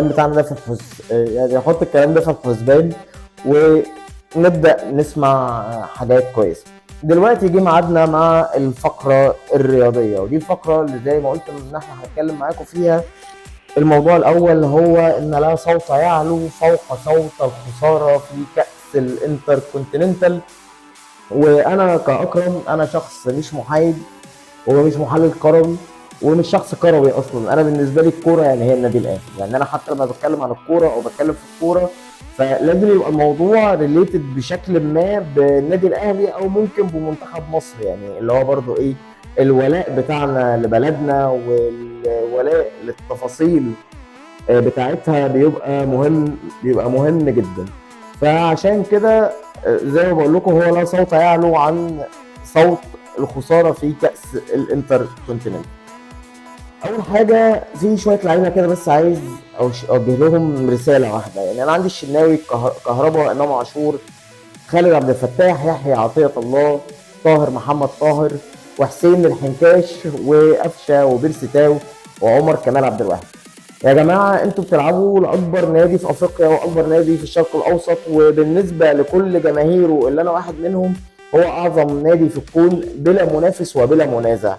بتاعنا ده في يعني نحط الكلام ده في الحسبان ونبدأ نسمع حاجات كويسة. دلوقتي جه ميعادنا مع الفقرة الرياضية، ودي الفقرة اللي زي ما قلت ان احنا هنتكلم معاكم فيها. الموضوع الأول هو إن لا صوت يعلو فوق صوت الخسارة في كأس الانتركونتيننتال. وأنا كأكرم أنا شخص مش محايد ومش محلل كروي ومش شخص كروي اصلا. انا بالنسبه لي الكوره يعني هي النادي الاهلي، يعني انا حتى لما بتكلم عن الكوره او بتكلم في الكوره فلازم يبقى الموضوع ريليتد بشكل ما بالنادي الاهلي او ممكن بمنتخب مصر، يعني اللي هو برضو ايه الولاء بتاعنا لبلدنا والولاء للتفاصيل بتاعتها بيبقى مهم جدا. فعشان كده زي ما بقول لكم هو لا صوت يعلو عن صوت الخساره في كاس الانتر كونتيننت. اول حاجه في شويه لعيبه كده بس عايز اوجه لهم رساله واحده. يعني انا عندي الشناوي، كهربا، امام عاشور، خالد عبد الفتاح، يحيى عطيه الله، طاهر محمد طاهر، وحسين الحنكاش، وقفشه وبيرسي تاو، وعمر كمال عبد الواحد. يا جماعه انتوا بتلعبوا لاكبر نادي في افريقيا واكبر نادي في الشرق الاوسط، وبالنسبه لكل جماهيره اللي انا واحد منهم هو اعظم نادي في الكون بلا منافس وبلا منازع.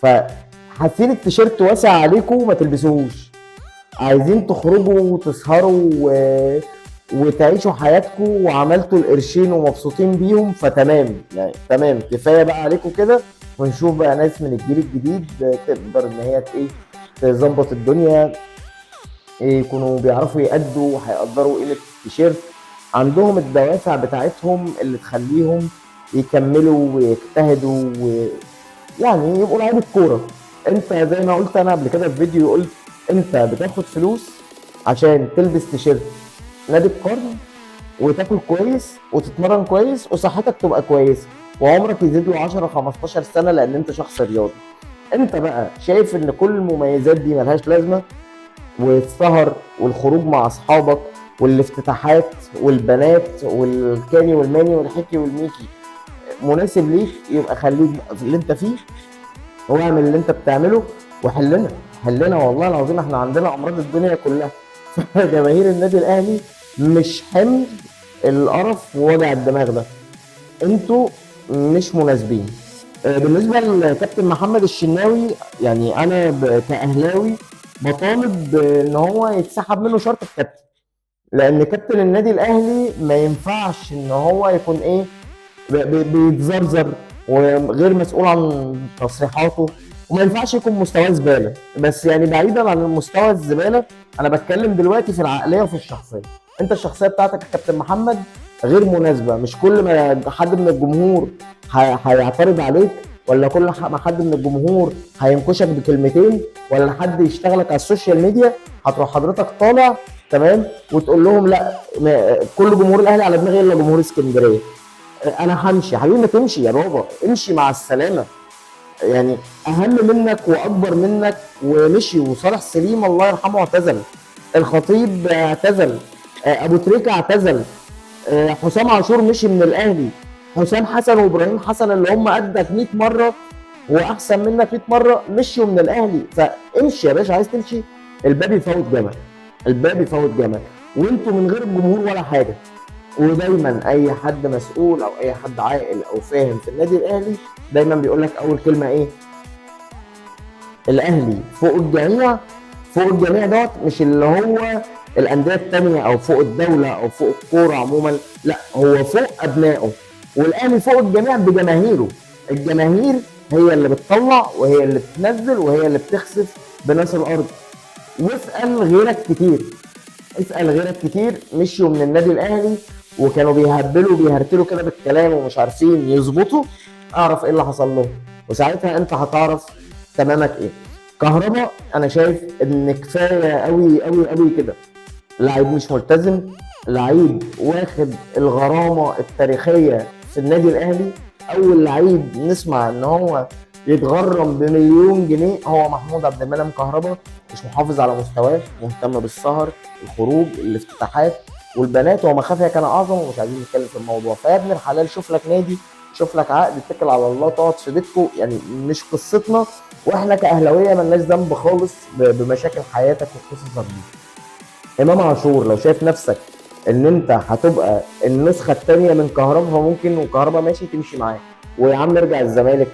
فحاسين التيشيرت واسع عليكم ما تلبسوهوش، عايزين تخرجوا وتسهروا وتعيشوا حياتكم وعملتوا القرشين ومبسوطين بيهم، فتمام يعني تمام كفايه بقى عليكم كده. ونشوف بقى ناس من الجيل الجديد تقدر ان هي ايه تظبط الدنيا، يكونوا بيعرفوا يأدوا وهيقدروا قيمة التيشيرت، عندهم الدوافع بتاعتهم اللي تخليهم يكملوا ويجتهدوا ويعني يبقوا لعيبة كورة. انت زي ما قلت انا قبل كده في فيديو، قلت انت بتاخد فلوس عشان تلبس تيشيرت نادي القرن وتاكل كويس وتتمرن كويس وصحتك تبقى كويسة وعمرك يزيد له 10 15 سنة لان انت شخص رياضي. انت بقى شايف ان كل المميزات دي ملهاش لازمة، والسهر والخروج مع اصحابك والافتتاحات والبنات والكاني والماني والحكي والميكي مناسب ليك، يبقى خليك بقى في اللي انت فيه واعمل اللي انت بتعمله وحلنا والله العظيم احنا عندنا امراض الدنيا كلها. جماهير النادي الاهلي مش حمل القرف ووجع الدماغ ده، انتوا مش مناسبين. بالنسبه لكابتن محمد الشناوي، يعني انا كاهلاوي بطالب ان هو يتسحب منه شرط الكابتن، لان كابتن النادي الاهلي ما ينفعش ان هو يكون ايه بيتزرزر وغير مسؤول عن تصريحاته، وما ينفعش يكون مستواه زباله. بس يعني بعيدا عن المستوى الزباله، انا بتكلم دلوقتي في العقليه وفي الشخصيه. انت الشخصيه بتاعتك يا كابتن محمد غير مناسبه، مش كل ما حد من الجمهور هيعترض عليك، ولا كل ما حد من الجمهور هينكشك بكلمتين، ولا حد يشتغلك على السوشيال ميديا هتروح حضرتك طالع تمام وتقول لهم لا كل جمهور الاهلي على دماغي الا جمهور اسكندريه. انا همشي حبيبي، ما تمشي يا بابا، امشي مع السلامه. يعني اهم منك واكبر منك ومشي، وصالح سليم الله يرحمه اعتزل، الخطيب اعتزل، ابو تريكه اعتزل، حسام عاشور مشي من الاهلي، حسام حسن وابراهيم حسن اللي هم قدك 100 مره واحسن منك 100 مره مشيوا من الاهلي. فامشي يا باشا، عايز تمشي الباب يفوت جمل، الباب يفوت جمل، وانتوا من غير الجمهور ولا حاجه. ودايما اي حد مسؤول او اي حد عاقل او فاهم في النادي الاهلي دايما بيقول لك اول كلمه ايه؟ الاهلي فوق الجميع. فوق الجميع دوت مش اللي هو الانديه الثانيه او فوق الدوله او فوق الكوره عموما، لا هو فوق ابنائه. والاهلي فوق الجميع بجماهيره. الجماهير هي اللي بتطلع وهي اللي بتنزل وهي اللي بتخسف بناس الارض. واسال غيرك كتير، اسال غيرك كتير مشيوا من النادي الاهلي وكانوا بيهبلوا بيهرتلوا كده بالكلام ومش عارفين يظبطوا، اعرف ايه اللي حصل لهم، وساعتها انت هتعرف تمامك ايه. كهربا انا شايف ان كفايه قوي قوي قوي كده، لعيب مش ملتزم، لعيب واخد الغرامه التاريخيه في النادي الاهلي. اول لعيب نسمع ان هو يتغرم بمليون جنيه هو محمود عبد المنعم كهربا، مش محافظ على مستواه، مهتم بالسهر، الخروج، الافتتاحات والبنات، وما خافيا كان اعظم، ومش عايزين نتكلم في الموضوع. فيا ابن الحلال شوف لك نادي، شوف لك عقد، اتكل على الله، تقعد في بيتكم، يعني مش قصتنا، واحنا كاهلاويه ملناش ذنب خالص بمشاكل حياتك وقصصك دي. امام عاشور لو شايف نفسك ان انت هتبقى النسخه الثانيه من كهربا، فممكن وكهربا ماشي تمشي معاه، ويا عم ارجع الزمالك،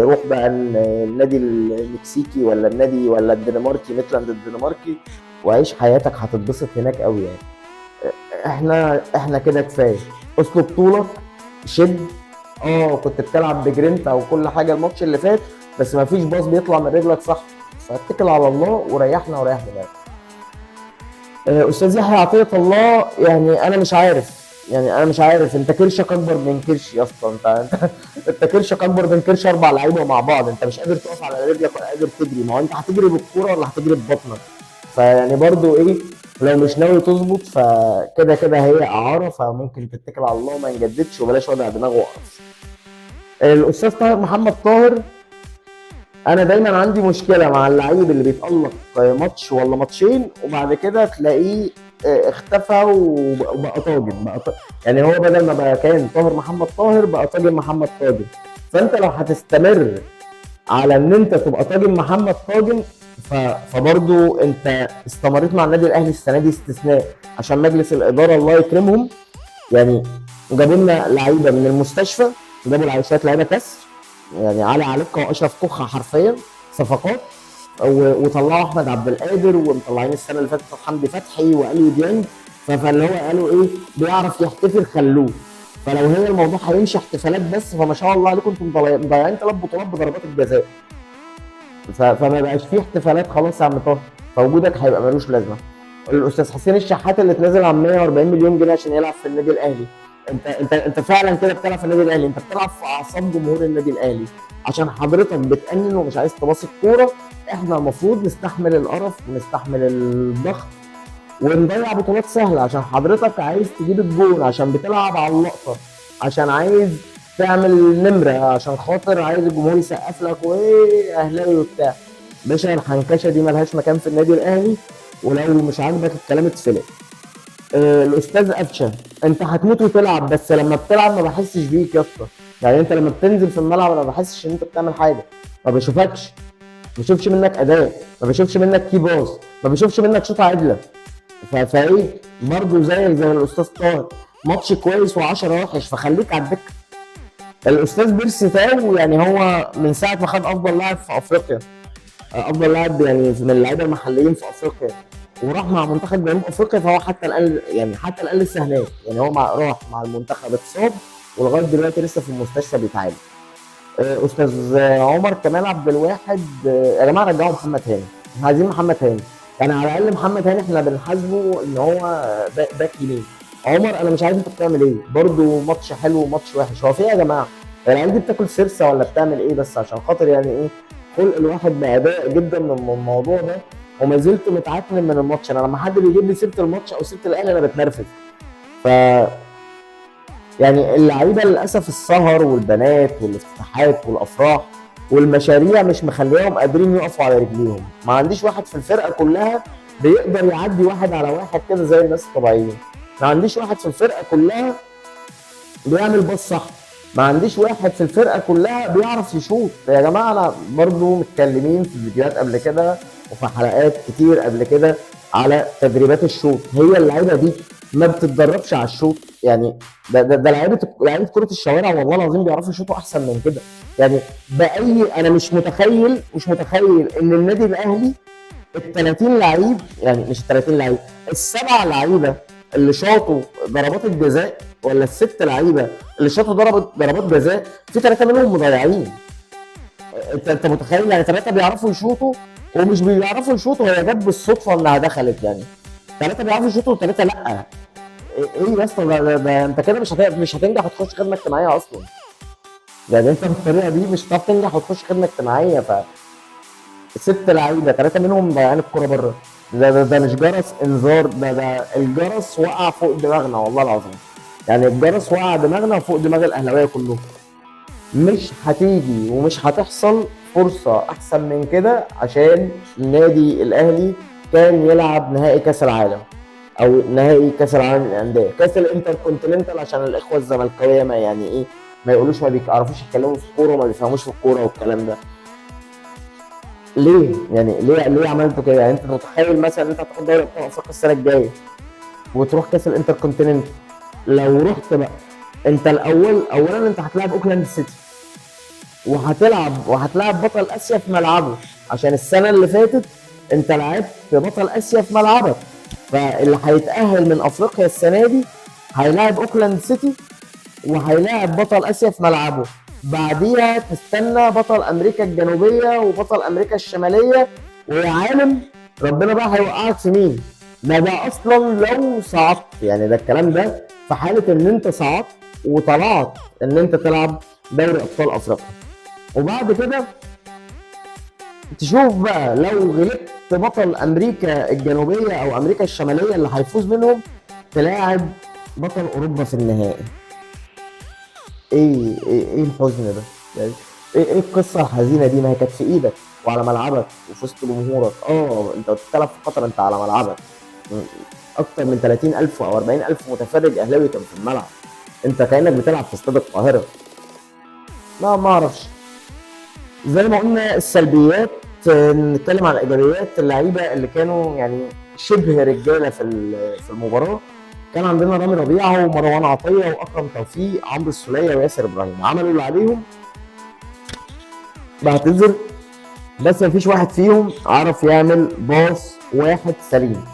روح بقى النادي المكسيكي ولا النادي ولا الدنماركي، ميتلاند الدنماركي، وعيش حياتك هتتبسط هناك قوي يعني. احنا كده كفايه، اسلك طولك، شد. كنت بتلعب بجرينتا وكل حاجه الماتش اللي فات، بس ما فيش باص بيطلع من رجلك صح، فاتكل على الله وريحنا وريح دماغك. استاذ يحيى عطيه الله، يعني انا مش عارف، انت كرشك اكبر من كرشي يا اسطى، انت كرشك اكبر من كرش 4 لعيبه مع بعض، انت مش قادر تقف على رجلك ولا قادر تجري، ما هو انت هتجري بالكوره ولا هتجري ببطنك؟ فيعني برضو ايه، لو مش ناوي تظبط فكده كده هي اعاره، فممكن تتكل على الله وما نجددش وبلاش وجع دماغ وقف. الاستاذ طاهر محمد طاهر، انا دايما عندي مشكله مع اللعيب اللي بيتالق ماتش ولا ماتشين وبعد كده تلاقيه اختفى وبقى طاجن يعني هو بدل ما بقى كان طاهر محمد طاهر بقى طاجن محمد طاجن. فانت لو هتستمر على ان انت تبقى طاجن محمد طاجن، فبرضو انت استمريت مع النادي الاهلي السنه دي استثناء، عشان مجلس الاداره الله يكرمهم يعني جابوا لنا لعيبه من المستشفى، جابوا شويه لعيبه كسر، يعني علي عليكة واشرف كوخه حرفيا صفقات، وطلعوا احمد عبد القادر، ومطلعين السنه اللي فاتت حمدي فتحي واليو ديانج، فاللي هو قالوا ايه، بيعرف يحتفل خلوه. فلو هي الموضوع هيمشي احتفالات بس، فما شاء الله عليكم انتم مضيعين 3 بطولات بضربات الجزاء، فما بقاش فيه احتفالات خلاص يا عم طاهر، فوجودك هيبقى ملوش لازمه. الاستاذ حسين الشحات اللي اتنازل عن 140 مليون جنيه عشان يلعب في النادي الاهلي، انت فعلا كده بتلعب في النادي الاهلي، انت بتلعب في اعصاب جمهور النادي الاهلي عشان حضرتك بتأنن ومش عايز تباصي الكوره. احنا المفروض نستحمل القرف ونستحمل الضغط ونضيع بطولات سهله عشان حضرتك عايز تجيب الجول، عشان بتلعب على اللقطه، عشان عايز تعمل نمره، عشان خاطر عايز الجمهور يسقف لك وايه اهلاوي وبتاع. باشا الحنكشه دي ملهاش مكان في النادي الاهلي، ولو مش عاجبك الكلام اتفلق. الاستاذ قفشه، انت هتموت وتلعب، بس لما بتلعب ما بحسش بيك يا اسطى، يعني انت لما بتنزل في الملعب انا ما بحسش ان انت بتعمل حاجه، ما بشوفكش، ما بشوفش منك اداء، ما بشوفش منك كي باص، ما بشوفش منك شوطه عدله، فايه برضه زيك زي الاستاذ طاهر، ماتش كويس و10 وحش، فخليك على الدكه. الاستاذ بيرسي تاو، يعني هو من ساعه ما خد افضل لاعب في افريقيا، افضل لاعب يعني من اللعيبه المحليين في افريقيا، وراح مع منتخب جنوب افريقيا، فهو حتى الان لسه هناك، يعني هو راح مع المنتخب اتصاب ولغايه دلوقتي لسه في المستشفى بيتعالج. استاذ عمر كمال عبد الواحد، يا جماعه رجعوا محمد هاني، احنا عايزين محمد هاني، يعني على الاقل محمد هاني احنا بنحاسبه ان هو باك يمين. عمر انا مش عارف انت بتعمل ايه، برده ماتش حلو وماتش وحش، هو في ايه يا جماعه؟ العيال دي بتاكل سرسه ولا بتعمل ايه؟ بس عشان خاطر يعني ايه، خلق الواحد بأداء جدا من الموضوع ده، وما زلت متعكن من الماتش. انا لما حد بيجيب لي سيره الماتش او سيره الاهلي انا بتنرفز. ف يعني اللعيبه للاسف السهر والبنات والافتتاحات والافراح والمشاريع مش مخليهم قادرين يقفوا على رجليهم، ما عنديش واحد في الفرقه كلها بيقدر يعدي 1 على 1 كده زي الناس الطبيعيين، ما عنديش واحد في الفرقه كلها بيعمل باص صح، ما عنديش واحد في الفرقه كلها بيعرف يشوط. يا جماعه انا برضو متكلمين في فيديوهات قبل كده وفي حلقات كتير قبل كده على تدريبات الشوط، هي اللعيبه دي ما بتتدربش على الشوط، يعني ده لعيبه كره الشوارع والله العظيم بيعرفوا يشوطوا احسن من كده، يعني انا مش متخيل ان النادي الاهلي ال 30 لعيب، يعني مش ال 30 لعيب، ال7 لعيبه اللي شاطوا ضربات الجزاء، ولا ال6 لعيبه اللي شاطوا ضربات جزاء، في 3 منهم مضيعين. انت متخيل يعني 3 بيعرفوا يشوطوا ومش بيعرفوا يشوطوا، هي جت بالصدفه انها دخلت، يعني 3 بيعرفوا يشوطوا و3 لا. ايه يا اسطى، ده انت كده مش هتنجح وتخش خدمه اجتماعيه اصلا، يعني انت بالطريقه دي مش هتعرف تنجح وتخش خدمه اجتماعيه. 6 لعيبه 3 منهم مضيعين الكوره بره، ده مش جرس انذار، ده الجرس وقع فوق دماغنا والله العظيم، يعني الجرس وقع دماغنا وفوق دماغ الاهلاويه كلهم. مش هتيجي ومش هتحصل فرصه احسن من كده عشان النادي الاهلي كان يلعب نهائي كاس العالم او نهائي كاس العالم للانديه، كاس الانتر كونتيننتال، عشان الاخوه الزملكاويه ما يعني ايه، ما يقولوش ما بيعرفوش يتكلموا في الكوره وما بيفهموش في الكوره والكلام ده. ليه؟ يعني ليه عملتوا كده؟ يعني انت متخيل مثلا انت هتاخد دوري ابطال افريقيا السنه الجايه وتروح كاس الانتركونتيننت؟ لو رحت بقى انت اولا انت هتلاعب اوكلاند سيتي، وهتلاعب بطل اسيا في ملعبه، عشان السنه اللي فاتت انت لعبت بطل اسيا في ملعبك. فاللي هيتاهل من افريقيا السنه دي هيلاعب اوكلاند سيتي وهيلاعب بطل اسيا في ملعبه. بعديها تستنى بطل امريكا الجنوبيه وبطل امريكا الشماليه، ويا عالم ربنا بقى هيوقعك في مين. ده اصلا لو صعدت، يعني ده الكلام ده في حاله ان انت صعدت وطلعت ان انت تلعب دوري ابطال افريقيا. وبعد كده تشوف بقى لو غلبت بطل امريكا الجنوبيه او امريكا الشماليه اللي هيفوز منهم، تلاعب بطل اوروبا في النهائي. ايه الحزن ده؟ يعني ايه القصه الحزينه دي؟ ما هي كانت في ايدك وعلى ملعبك وفي وسط جمهورك. انت بتلعب في قطر، انت على ملعبك، اكتر من 30,000 او 40,000 متفرج اهلاوي كان في الملعب، انت كانك بتلعب في استاد القاهره. ما اعرفش. زي ما قلنا السلبيات، نتكلم عن ايجابيات اللعيبه اللي كانوا يعني شبه رجاله في المباراه. كان عندنا رامي ربيعه ومروان عطيه واكرم توفيق، عمرو السوليه وياسر ابراهيم، عملوا اللي عليهم. بعتذر، بس مفيش واحد فيهم عرف يعمل باص واحد سليم.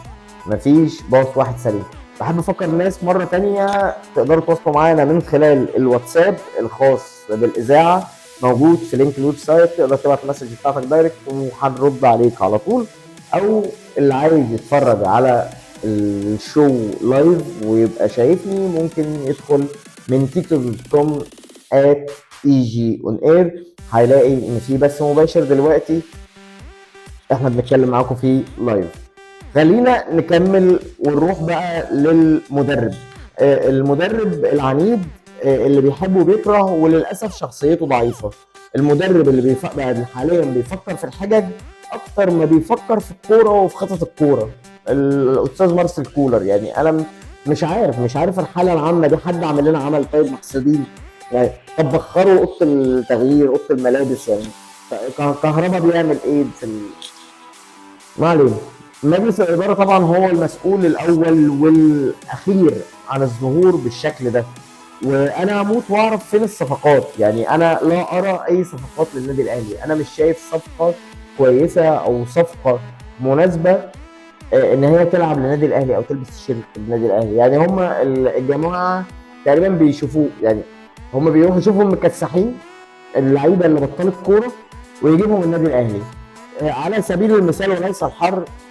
مفيش باص واحد سليم. بحب افكر الناس مره تانية تقدروا تواصلوا معانا من خلال الواتساب الخاص بالاذاعه، موجود في لينك الويب سايت. تقدر تبعت المسج بتاعتك دايركت وهنرد عليك على طول. او اللي عايز يتفرج على الشو لايف ويبقى شايفني ممكن يدخل من tiktok.com @EG_on_air. هيلاقي ان في بث مباشر دلوقتي احنا بنتكلم معاكم فيه لايف. خلينا نكمل ونروح بقى للمدرب. المدرب العنيد، اللي بيحب وبيكره وللاسف شخصيته ضعيفه. المدرب اللي بقى حاليا بيفكر في الحجج اكتر ما بيفكر في الكوره وفي خطط الكوره. الاستاذ مارسيل كولر، يعني انا مش عارف الحاله العامه دي. حد عامل لنا عمل طيب محسودين يعني؟ طب بخروا اوضه التغيير، اوضه الملابس يعني. كهربا بيعمل ايه ما علينا. مجلس الاداره طبعا هو المسؤول الاول والاخير عن الظهور بالشكل ده. وانا اموت واعرف فين الصفقات. يعني انا لا ارى اي صفقات للنادي الاهلي. انا مش شايف صفقه كويسه او صفقه مناسبه ان هي تلعب للنادي الاهلي او تلبس الشيرت للنادي الاهلي. يعني هم الجماعه تقريبا بيشوفوه، يعني هم بيروحوا يشوفوا المكسحين اللعيبه اللي بطلت كوره ويجيبهم النادي الاهلي. على سبيل المثال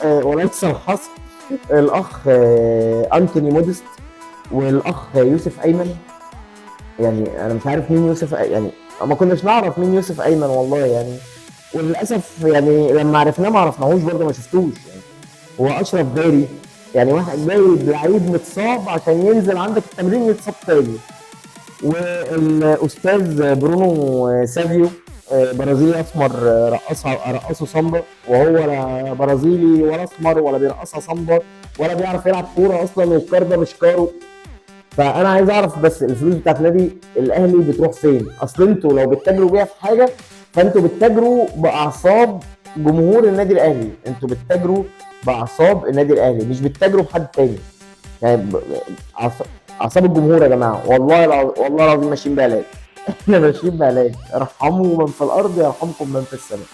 وليس الحصر، الاخ انتوني موديست والاخ يوسف ايمن. يعني انا مش عارف مين يوسف، يعني ما كناش نعرف مين يوسف ايمن والله يعني. وللاسف يعني لما عرفناه ما عرفناهوش برضه، ما شفتوش يعني. هو اشرف داري، يعني واحد جايب لعيب متصاب عشان ينزل عندك التمرين يتصاب تاني. والاستاذ برونو سافيو، برازيلي اسمر، رقصه سامبا، وهو لا برازيلي ولا اسمر ولا بيرقصها سامبا ولا بيعرف يلعب كوره اصلا، والكار ده مش كارو. فانا عايز اعرف بس الفلوس بتاعت النادي الاهلي بتروح فين؟ اصل انتوا لو بتتاجروا بيها في حاجه فانتوا بتتاجروا باعصاب جمهور النادي الاهلي. انتوا بتتاجروا باعصاب النادي الاهلي، مش بتتاجروا بحد تاني. يعني اعصاب الجمهور يا جماعه. والله العظيم ماشيين بعلاج. احنا ماشيين بعلاج. ارحموا من في الارض يرحمكم من في السماء.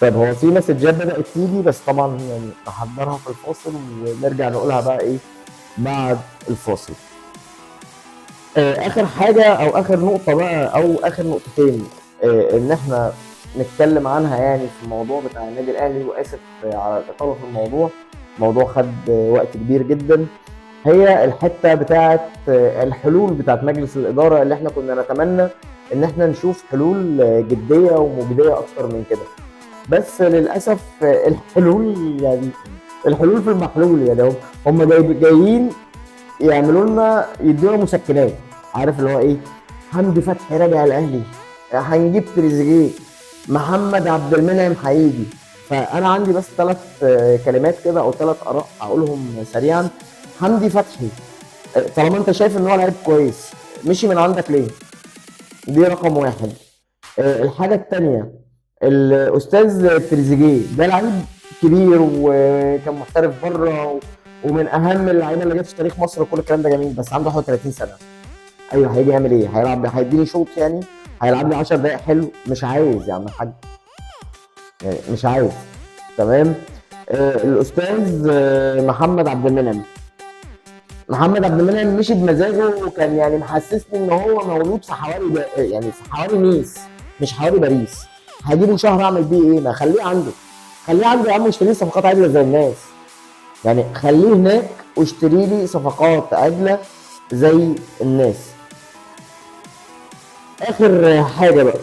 طيب هو في مسجات بدات تيجي، بس طبعا يعني نحضرها في الفاصل ونرجع نقولها بقى ايه بعد الفاصل. اخر حاجه او اخر نقطه بقى او اخر نقطتين ان احنا نتكلم عنها يعني في الموضوع بتاع النادي الاهلي. واسف على الاطاله في الموضوع، الموضوع خد وقت كبير جدا. هي الحته بتاعه الحلول بتاعه مجلس الاداره، اللي احنا كنا نتمنى ان احنا نشوف حلول جديه ومجديه اكتر من كده. بس للاسف الحلول يعني الحلول في المحلول. يعني هم جايين يعملوا لنا، يدونا مسكنات. عارف اللي هو ايه؟ حمدي فتحي راجع الاهلي، هنجيب تريزيجيه، محمد عبد المنعم هيجي. فانا عندي بس 3 كلمات كده او 3 اراء اقولهم سريعا. حمدي فتحي، طالما انت شايف ان هو لعيب كويس، مشي من عندك ليه؟ دي رقم 1. الحاجه الثانيه، الاستاذ تريزيجيه ده لعيب كبير وكان محترف بره ومن اهم اللعيبه اللي جت في تاريخ مصر وكل الكلام ده جميل، بس عنده 31 سنه. ايوه هيجي يعمل ايه؟ هيلعب هيديني شوط يعني؟ هيلعب لي 10 دقائق حلو؟ مش عايز يا عم الحاج، يعني مش عايز. تمام. الاستاذ محمد عبد المنعم. محمد عبد المنعم مشي بمزاجه، وكان يعني محسسني ان هو مولود في حواري يعني في حواري نيس مش حواري باريس. هجيبه شهر اعمل بيه ايه؟ ما خليه عنده، خليه عنده يا عم واشتريه صفقات عادله زي الناس. يعني خليه هناك واشتري لي صفقات عادله زي الناس. اخر حاجه بقى،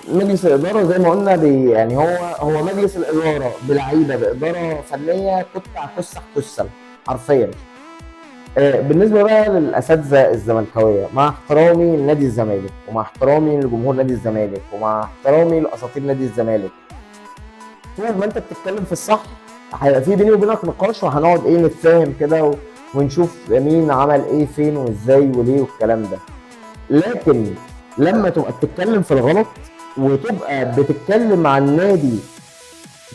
مجلس الاداره زي ما قلنا يعني هو مجلس الاداره بلعيبه باداره فنيه قطع كسح كسل حرفيا. بالنسبه بقى للاساتذه الزملكاويه، مع احترامي لنادي الزمالك ومع احترامي لجمهور نادي الزمالك ومع احترامي لاساطير نادي الزمالك، طول ما انت بتتكلم في الصح هيبقى في بيني وبينك نقاش، وهنقعد ايه نتفاهم كده ونشوف مين عمل ايه فين وازاي وليه والكلام ده. لكن لما تبقى بتتكلم في الغلط وتبقى بتتكلم عن نادي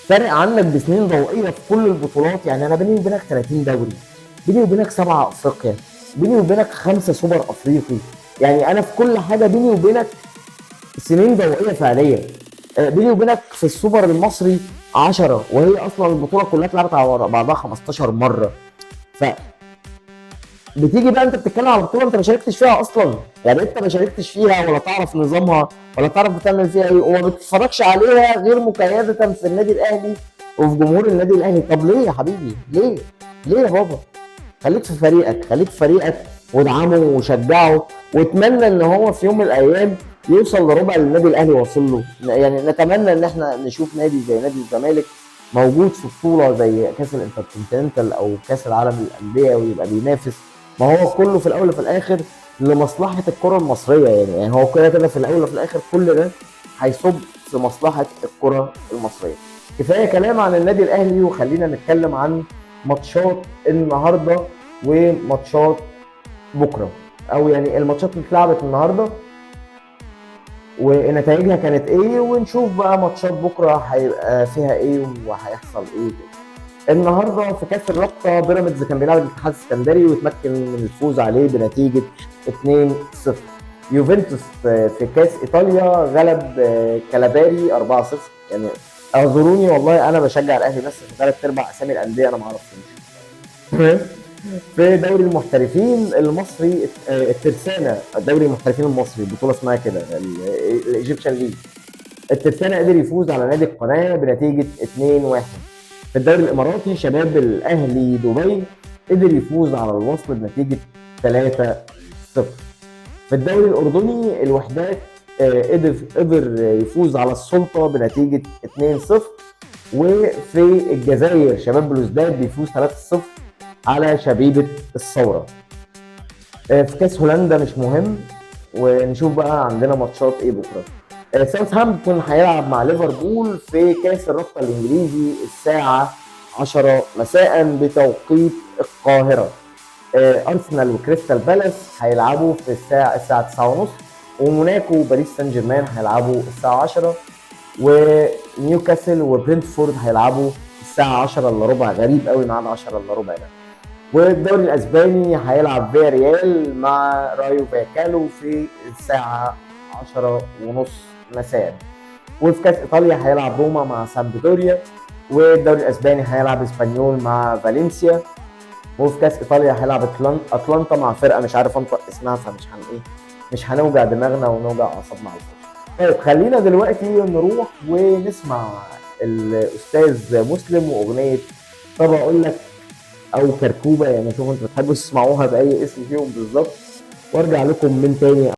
فارق عنك بسنين ضوئيه في كل البطولات، يعني انا بيني وبينك 30 دوري، بيني وبينك 7 افريقيا، بيني وبينك 5 سوبر افريقي، يعني انا في كل حاجه بيني وبينك سنين ضوئيه فعليا. بيني وبينك في السوبر المصري 10، وهي اصلا البطوله كلها اتلعبت على بعضها 15 مره. ف بتيجي بقى انت بتتكلم على بطوله انت ما شاركتش فيها اصلا، يعني انت ما شاركتش فيها ولا تعرف نظامها ولا تعرف بتعمل فيها ايه، وما بتتفرجش عليها غير مقيده في النادي الاهلي وفي جمهور النادي الاهلي. طب ليه يا حبيبي؟ ليه؟ ليه يا بابا؟ خليك في فريقك، خليك في فريقك وادعمه وشجعه، واتمنى ان هو في يوم من الايام يوصل لربع اللي النادي الاهلي واصل له. يعني نتمنى ان احنا نشوف نادي زي نادي الزمالك موجود في بطوله زي كاس الانتركونتيننتال او كاس العالم للانديه ويبقى بينافس. ما هو كله في الاول وفي الاخر لمصلحه الكره المصريه، يعني هو كده كده في الاول وفي الاخر كل ده هيصب في مصلحه الكره المصريه. كفايه كلام عن النادي الاهلي وخلينا نتكلم عن ماتشات النهارده وماتشات بكره، او يعني الماتشات اللي اتلعبت النهارده ونتائجها كانت ايه، ونشوف بقى ماتشات بكره هيبقى فيها ايه وهيحصل ايه كده. النهارده في كاس الرابطه بيراميدز كان بيلعب الاتحاد السكندري وتمكن من الفوز عليه بنتيجه 2-0. يوفنتوس في كاس ايطاليا غلب كالاباري 4-0. يعني اعذروني والله انا بشجع الاهلي بس في 3/4 اسامي الانديه انا ما اعرفهمش. في دوري المحترفين المصري الترسانة، دوري المحترفين المصري البطولة اسمها كده الايجيبشن ليج، الترسانة قدر يفوز على نادي القناة بنتيجة 2-1. في الدوري الاماراتي شباب الاهلي دبي قدر يفوز على الوصل بنتيجة 3-0. في الدوري الاردني الوحدات قدر يفوز على السلطة بنتيجة 2-0. وفي الجزائر شباب بلوزداد بيفوز 3-0 على شبيبة الثورة. في كاس هولندا مش مهم، ونشوف بقى عندنا ماتشات ايه بكره. ساوثهامبتون هيلعب مع ليفربول في كاس الرابطة الانجليزي الساعة 10 مساء بتوقيت القاهرة. ارسنال وكريستال بالاس هيلعبوا في الساعة 9:30، وموناكو وباريس سان جيرمان هيلعبوا الساعة 10، ونيوكاسل وبرنتفورد هيلعبوا الساعة 10 الا ربع. غريب قوي ميعاد 10 الا ربع ده. والدوري الاسباني هيلعب فيا ريال مع رايو فايكالو في الساعه 10:30 مساء. وفي كاس ايطاليا هيلعب روما مع سامبدوريا. والدوري الاسباني هيلعب اسبانيول مع فالنسيا. وفي كاس ايطاليا هيلعب اتلانتا مع فرقه مش عارف انطق اسمها، فمش مش هنوجع دماغنا ونوجع اعصابنا على الفاضي. طيب خلينا دلوقتي نروح ونسمع الاستاذ مسلم واغنيه طب اقول لك او كركوبه، يعني شوفوا انتوا بتحبوا تسمعوها باي اسم فيهم بالظبط، وارجع لكم من تاني.